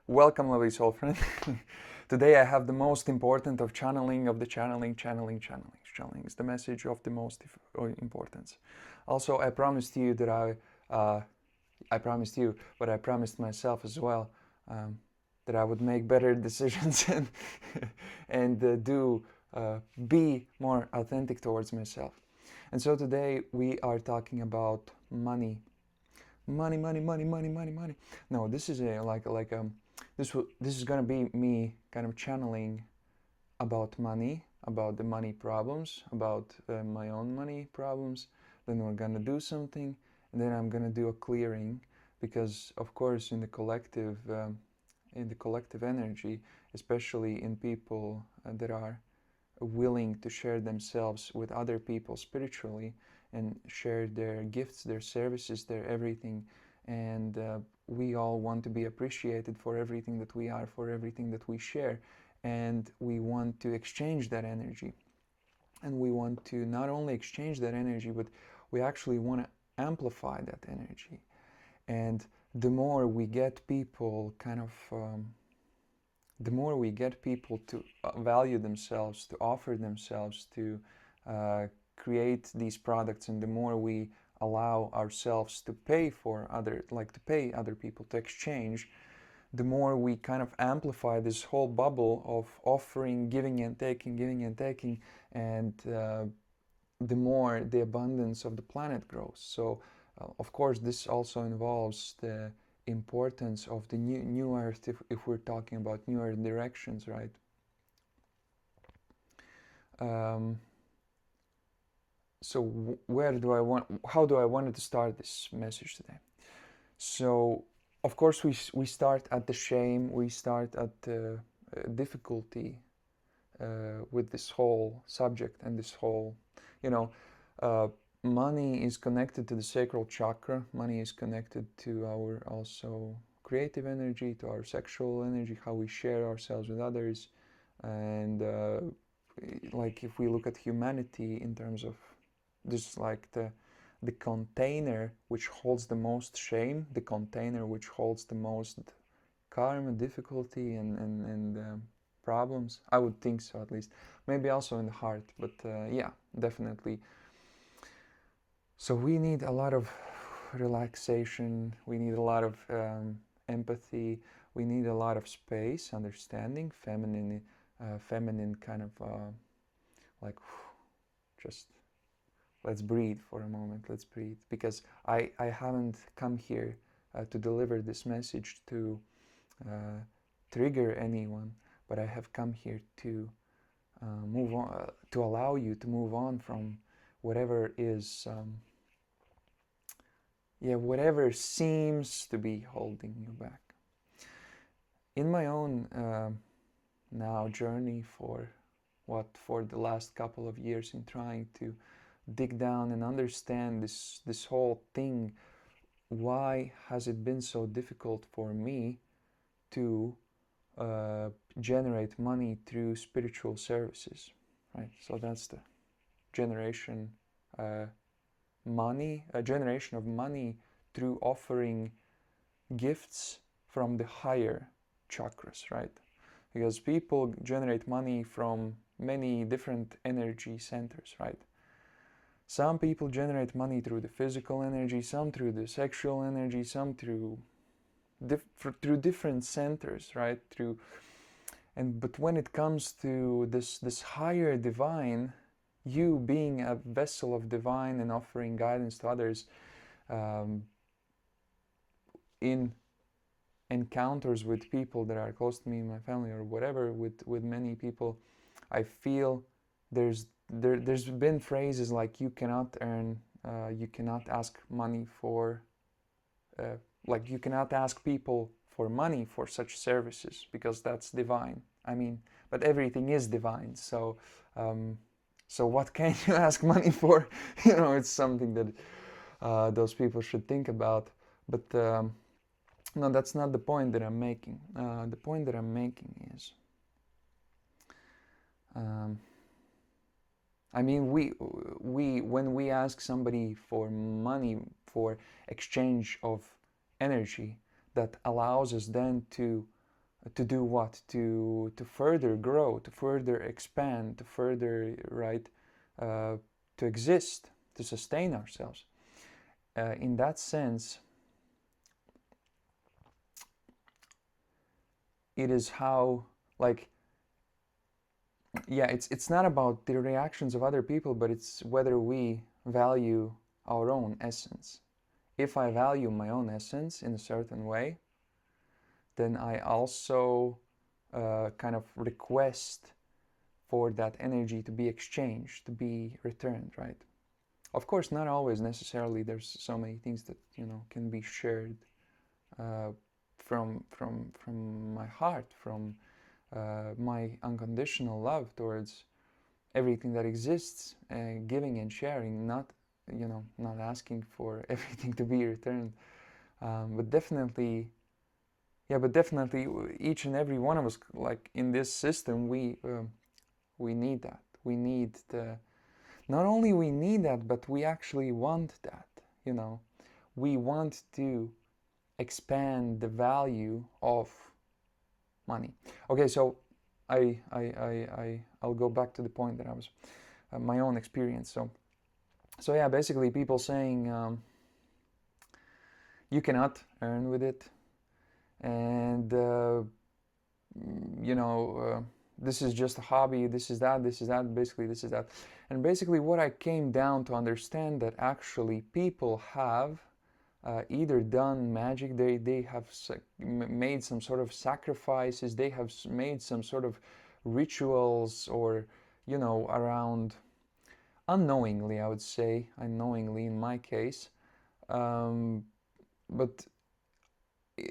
Welcome, lovely soul friend. Today I have the most important of channeling of the channeling. Channeling is the message of the most importance. Also, I promised you that I promised you, but I promised myself as well, that I would make better decisions and be more authentic towards myself. And so today we are talking about money. Money. No, this is this is gonna be me kind of channeling about money, about the money problems, about my own money problems. Then we're gonna do something, and then I'm gonna do a clearing, because of course in the collective energy, especially in people that are willing to share themselves with other people spiritually and share their gifts, their services, their everything. And we all want to be appreciated for everything that we are, for everything that we share. And we want to exchange that energy. And we want to not only exchange that energy, but we actually want to amplify that energy. And the more we get people the more we get people to value themselves, to offer themselves, to create these products, and the more we allow ourselves to pay to pay other people to exchange, the more we kind of amplify this whole bubble of offering, giving and taking, and the more the abundance of the planet grows. So, of course, this also involves the importance of the new earth, if we're talking about new earth directions, right? So how do I want to start this message today? So of course we start at the shame, we start at the difficulty with this whole subject and this whole, you know, money is connected to the sacral chakra. Money is connected to our also creative energy, to our sexual energy, how we share ourselves with others. And like if we look at humanity in terms of this, like the container which holds the most shame, the container which holds the most karma, difficulty, and problems. I would think so, at least. Maybe also in the heart, but yeah, definitely. So we need a lot of relaxation, we need a lot of empathy, we need a lot of space, understanding, feminine kind of like just let's breathe for a moment, let's breathe, because I haven't come here to deliver this message to trigger anyone, but I have come here to move on, to allow you to move on from whatever is whatever seems to be holding you back. In my own now journey for the last couple of years, in trying to dig down and understand this whole thing, why has it been so difficult for me to generate money through spiritual services, right? So that's the generation a generation of money through offering gifts from the higher chakras, right? Because people generate money from many different energy centers, right? Some people generate money through the physical energy, some through the sexual energy, some through different centers, right? But when it comes to this higher divine, you being a vessel of divine and offering guidance to others, in encounters with people that are close to me, my family, or whatever, with many people, I feel there's been phrases like you cannot ask money for, like you cannot ask people for money for such services, because that's divine. I mean, but everything is divine, so so what can you ask money for? It's something that those people should think about. But no, that's not the point that I'm making. The point that I'm making is, I mean, we when we ask somebody for money for exchange of energy, that allows us then to do what? To further grow, to further expand, to further, right, to exist, to sustain ourselves. In that sense, it is how, like, yeah, it's not about the reactions of other people, but it's whether we value our own essence. If I value my own essence in a certain way, then I also kind of request for that energy to be exchanged, to be returned, right? Of course, not always necessarily. There's so many things that, you know, can be shared from my heart, from my unconditional love towards everything that exists, giving and sharing, not, you know, not asking for everything to be returned. But definitely, yeah, but definitely each and every one of us, like in this system, we need that. We need the, not only we need that, but we actually want that, you know. We want to expand the value of money. Okay, so I'll go back to the point that I was my own experience. So yeah, basically people saying you cannot earn with it, and you know, this is just a hobby, this is that, basically this is that. And basically what I came down to understand, that actually people have either done magic, they have made some sort of sacrifices, they have made some sort of rituals, or, you know, around, unknowingly, I would say, unknowingly in my case, but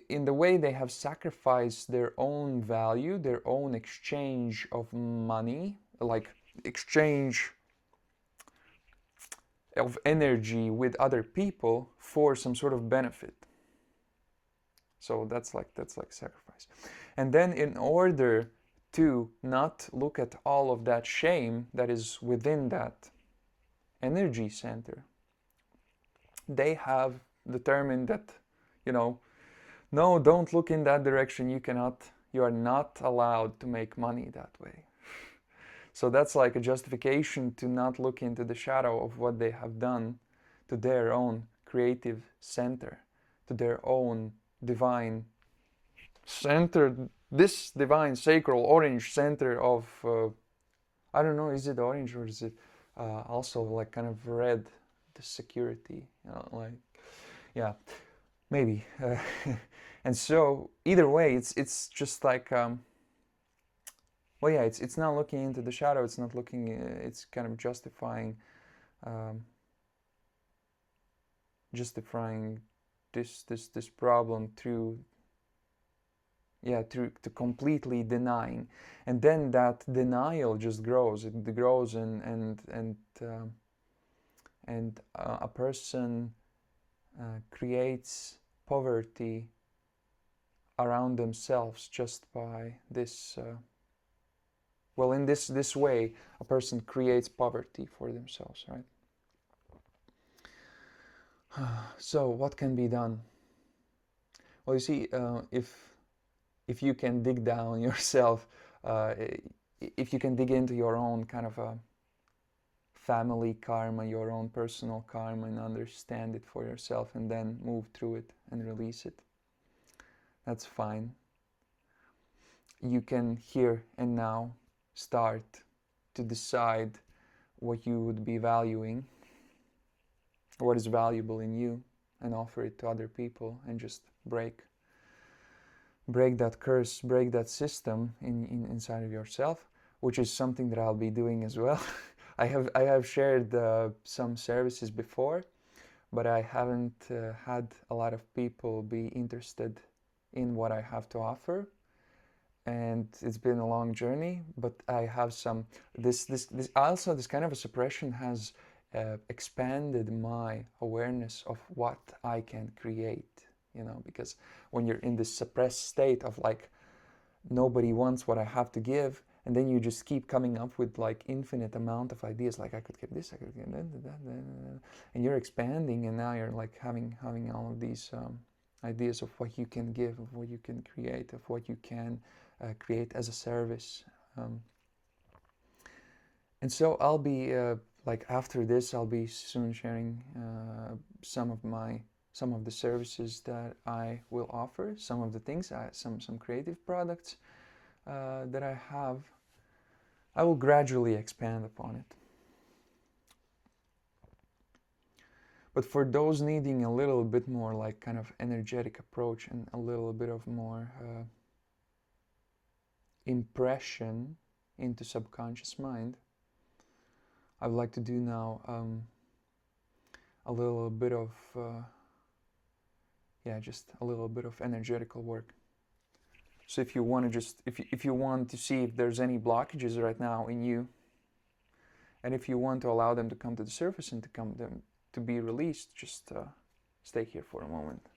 in the way they have sacrificed their own value, their own exchange of money, like exchange of energy with other people for some sort of benefit. So that's like sacrifice. And then in order to not look at all of that shame that is within that energy center, they have determined that, you know, no, don't look in that direction. You are not allowed to make money that way. So that's like a justification to not look into the shadow of what they have done to their own creative center, to their own divine center, this divine sacral orange center of, I don't know, is it orange or is it also like kind of red, the security, you know, like, yeah, maybe. And so either way, it's just like, well, yeah, it's not looking into the shadow. It's not looking. It's kind of justifying this problem through, yeah, through to completely denying, and then that denial just grows. It grows, and a person creates poverty around themselves just by this. Well, in this way, a person creates poverty for themselves, right? So, what can be done? Well, you see, if you can dig down yourself, if you can dig into your own kind of a family karma, your own personal karma, and understand it for yourself, and then move through it and release it, that's fine. You can here and now start to decide what you would be valuing, what is valuable in you, and offer it to other people, and just break that curse, break that system inside of yourself, which is something that I'll be doing as well. I have shared some services before, but I haven't had a lot of people be interested in what I have to offer. And it's been a long journey, but I have some, this also, this kind of a suppression has expanded my awareness of what I can create, you know, because when you're in this suppressed state of like, nobody wants what I have to give, and then you just keep coming up with like infinite amount of ideas, like I could get this, I could get that, and you're expanding, and now you're like having all of these ideas of what you can give, of what you can create, of what you can create as a service. And so I'll be like after this, I'll be soon sharing some of the services that I will offer, some of the things, some creative products that I have. I will gradually expand upon it. But for those needing a little bit more like kind of energetic approach and a little bit of more impression into subconscious mind, I would like to do now a little bit of just a little bit of energetical work. So if you want to if you want to see if there's any blockages right now in you, and if you want to allow them to come to the surface and to be released, just stay here for a moment.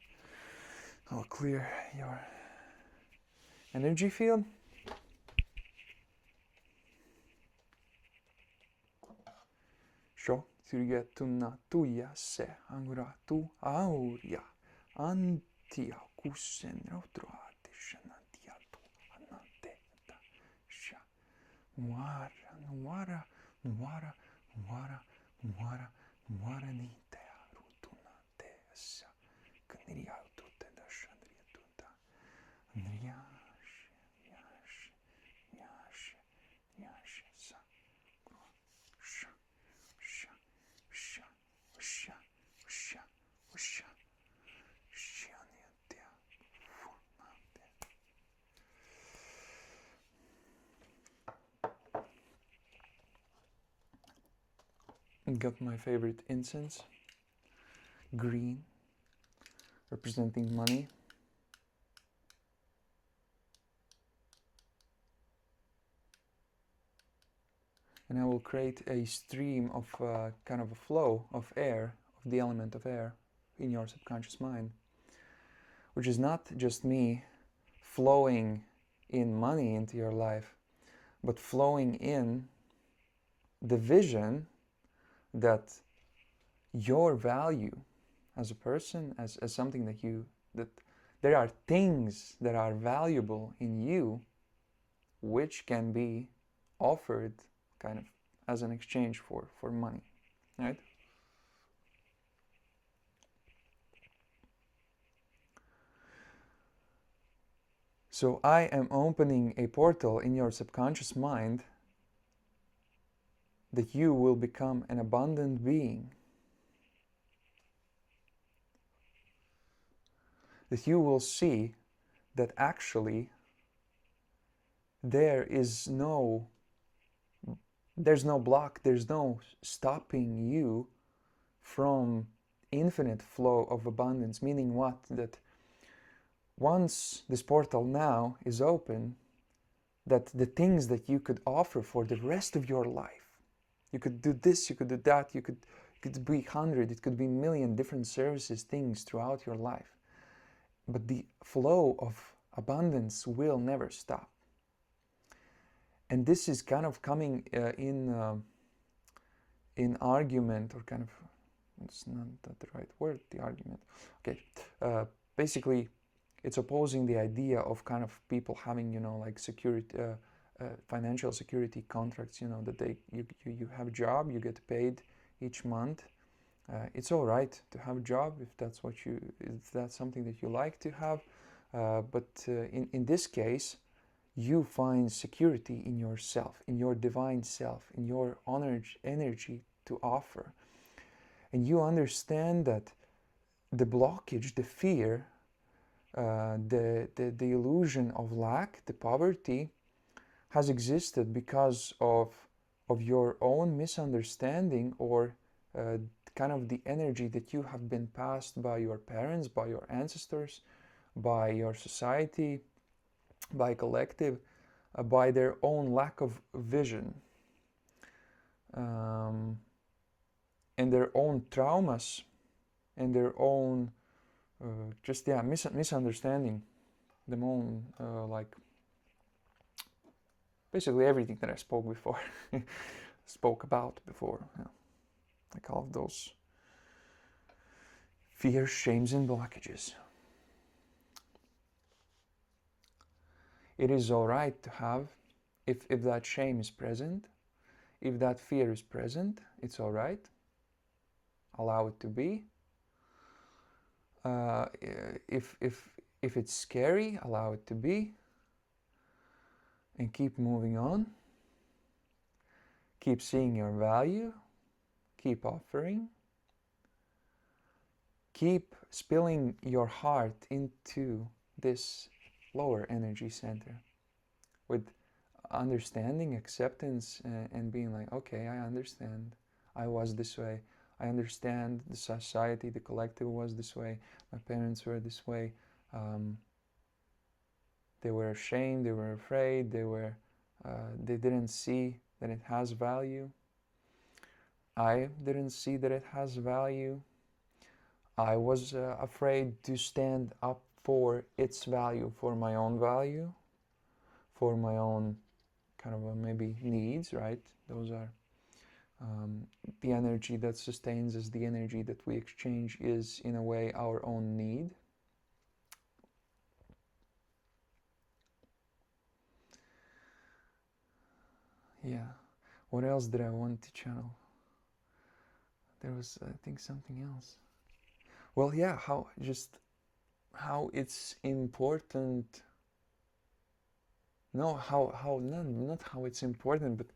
I'll clear your energy field. Sho tyrja tunna tuja se angura tu auria antia kusen rotroate shanatia tu anante ta sha nuara ni te rutuna te sa kniria tutte da shandria tuta nria Got my favorite incense, green, representing money. And I will create a stream of kind of a flow of air, of the element of air in your subconscious mind, which is not just me flowing in money into your life, but flowing in the vision that your value as a person, as something that there are things that are valuable in you which can be offered kind of as an exchange for money, right? So I am opening a portal in your subconscious mind that you will become an abundant being, that you will see that actually there's no block, there's no stopping you from infinite flow of abundance. Meaning what? That once this portal now is open, that the things that you could offer for the rest of your life, you could do this, you could do that, it could be 100, it could be million different services, things throughout your life. But the flow of abundance will never stop. And this is kind of coming in argument, or kind of, it's not the right word, the argument. Okay, basically, it's opposing the idea of kind of people having, like security, financial security contracts, that you have a job, you get paid each month. It's all right to have a job if that's something that you like to have. But in this case, you find security in yourself, in your divine self, in your energy to offer. And you understand that the blockage, the fear, the illusion of lack, the poverty, has existed because of your own misunderstanding, or kind of the energy that you have been passed by your parents, by your ancestors, by your society, by collective, by their own lack of vision, and their own traumas, and their own misunderstanding, their own like basically everything that I spoke about before, like all of those fears, shames, and blockages. It is all right to have, if that shame is present, if that fear is present, it's all right. Allow it to be. If it's scary, allow it to be, and keep moving on. Keep seeing your value. Keep offering. Keep spilling your heart into this lower energy center with understanding, acceptance, and being like, okay, I understand. I was this way. I understand the society, the collective was this way. My parents were this way. They were ashamed. They were afraid. They didn't see that it has value. I didn't see that it has value. I was afraid to stand up for its value, for my own value, for my own kind of maybe needs, right? Those are the energy that sustains us, the energy that we exchange is in a way our own need. Yeah. What else did I want to channel? There was, I think, something else. Well, yeah, how it's important. No, not how it's important, but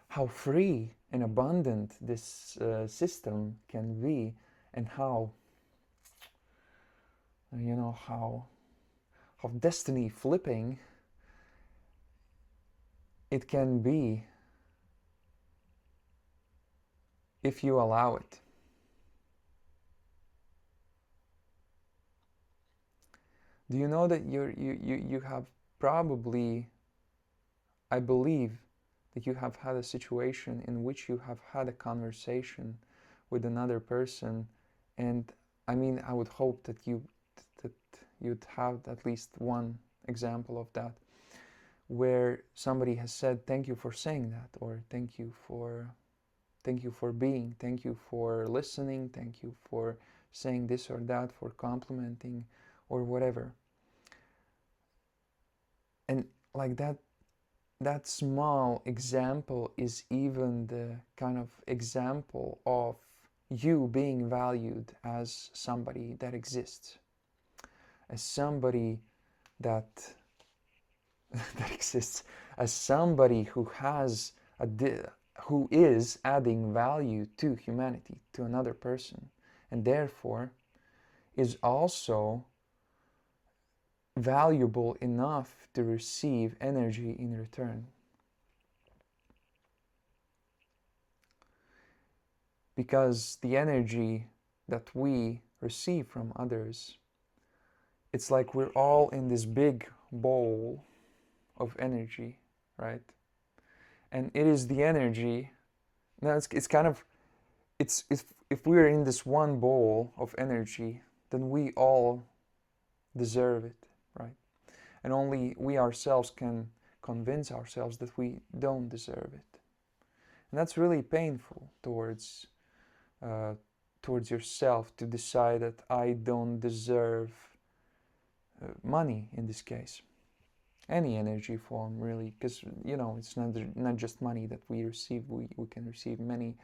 how free and abundant this system can be, and how, how destiny flipping it can be if you allow it. Do you know that you have probably, I believe, that you have had a situation in which you have had a conversation with another person, and I mean, I would hope that you'd have at least one example of that, where somebody has said, thank you for saying that, or thank you for being, thank you for listening, thank you for saying this or that, for complimenting or whatever. And like that small example is even the kind of example of you being valued as somebody that exists, as somebody that that exists, as somebody who has who is adding value to humanity, to another person, and therefore is also valuable enough to receive energy in return. Because the energy that we receive from others, it's like we're all in this big bowl of energy, right? And it is the energy. Now it's kind of, it's if we're in this one bowl of energy, then we all deserve it, right? And only we ourselves can convince ourselves that we don't deserve it. And that's really painful towards yourself, to decide that I don't deserve money in this case. Any energy form, really, because it's not just money that we receive. We can receive many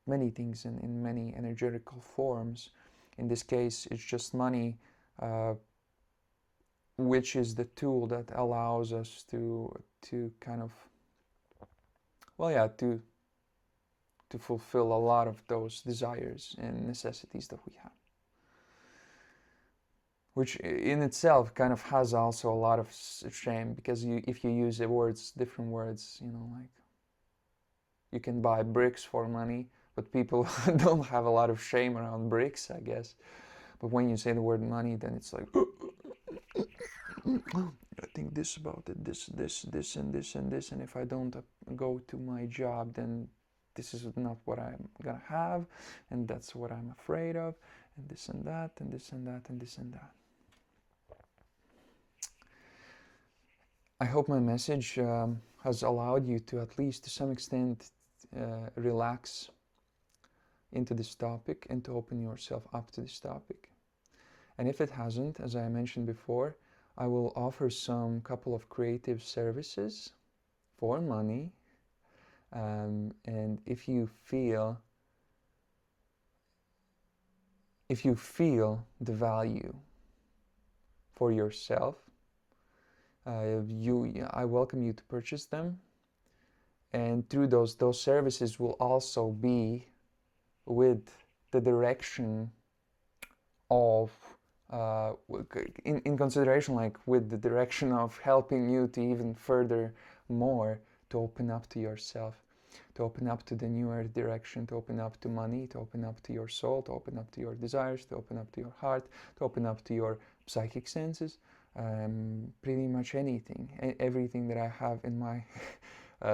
things in many energetical forms. In this case, it's just money, which is the tool that allows us to kind of, well, yeah, to fulfill a lot of those desires and necessities that we have, which in itself kind of has also a lot of shame, because if you use different words, like you can buy bricks for money, but people don't have a lot of shame around bricks, I guess. But when you say the word money, then it's like, I think this about it, this and this and this, and if I don't go to my job, then this is not what I'm gonna have, and that's what I'm afraid of, and this and that, and this and that, and this and that. I hope my message has allowed you to, at least to some extent, relax into this topic and to open yourself up to this topic. And if it hasn't, as I mentioned before, I will offer some couple of creative services for money, and if you feel the value for yourself, I welcome you to purchase them. And through those services will also be with the direction of in consideration, like with the direction of helping you to even further more to open up to yourself, to open up to the newer direction, to open up to money, to open up to your soul, to open up to your desires, to open up to your heart, to open up to your psychic senses, pretty much anything, everything that I have in my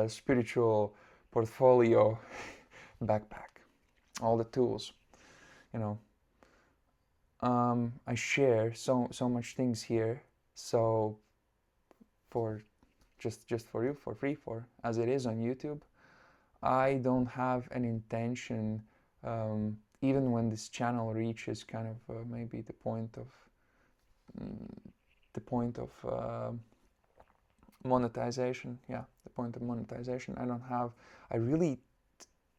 spiritual portfolio backpack, all the tools, you know. I share so much things here, so for just for you, for free, for as it is on YouTube. I don't have an intention, even when this channel reaches kind of maybe the point of monetization. Yeah, the point of monetization. I really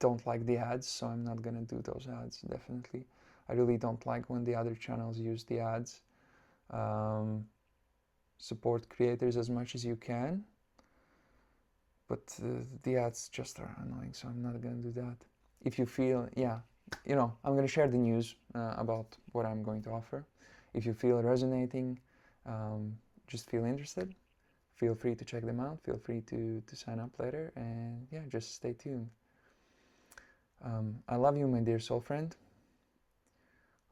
don't like the ads, so I'm not gonna do those ads, definitely. I really don't like when the other channels use the ads. Support creators as much as you can, but the ads just are annoying, so I'm not gonna do that. If you feel, yeah, you know, I'm gonna share the news about what I'm going to offer. If you feel resonating, just feel interested, feel free to check them out, feel free to sign up later, and yeah, just stay tuned. I love you, my dear soul friend.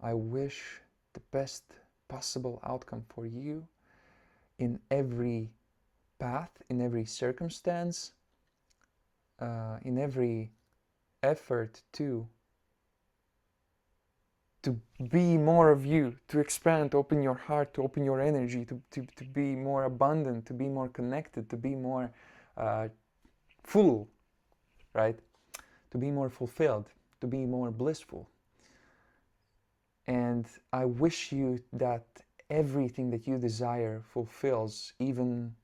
I wish the best possible outcome for you in every path, in every circumstance, in every effort to be more of you, to expand, to open your heart, to open your energy, to be more abundant, to be more connected, to be more full, right? To be more fulfilled, to be more blissful. And I wish you that everything that you desire fulfills, even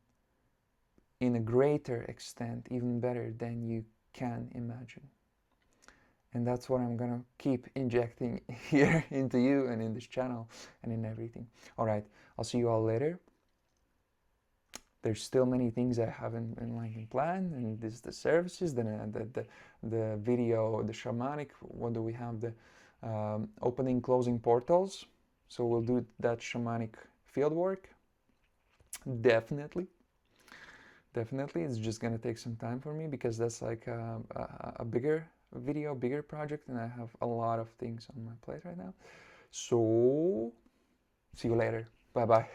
in a greater extent, even better than you can imagine. And that's what I'm gonna keep injecting here into you and in this channel and in everything. All right, I'll see you all later. There's still many things I haven't in plan, and this is the services, the video, the shamanic. What do we have? The opening, closing portals. So we'll do that shamanic field work. Definitely. It's just gonna take some time for me, because that's like a bigger video, bigger project, and I have a lot of things on my plate right now. So see you later. Bye bye.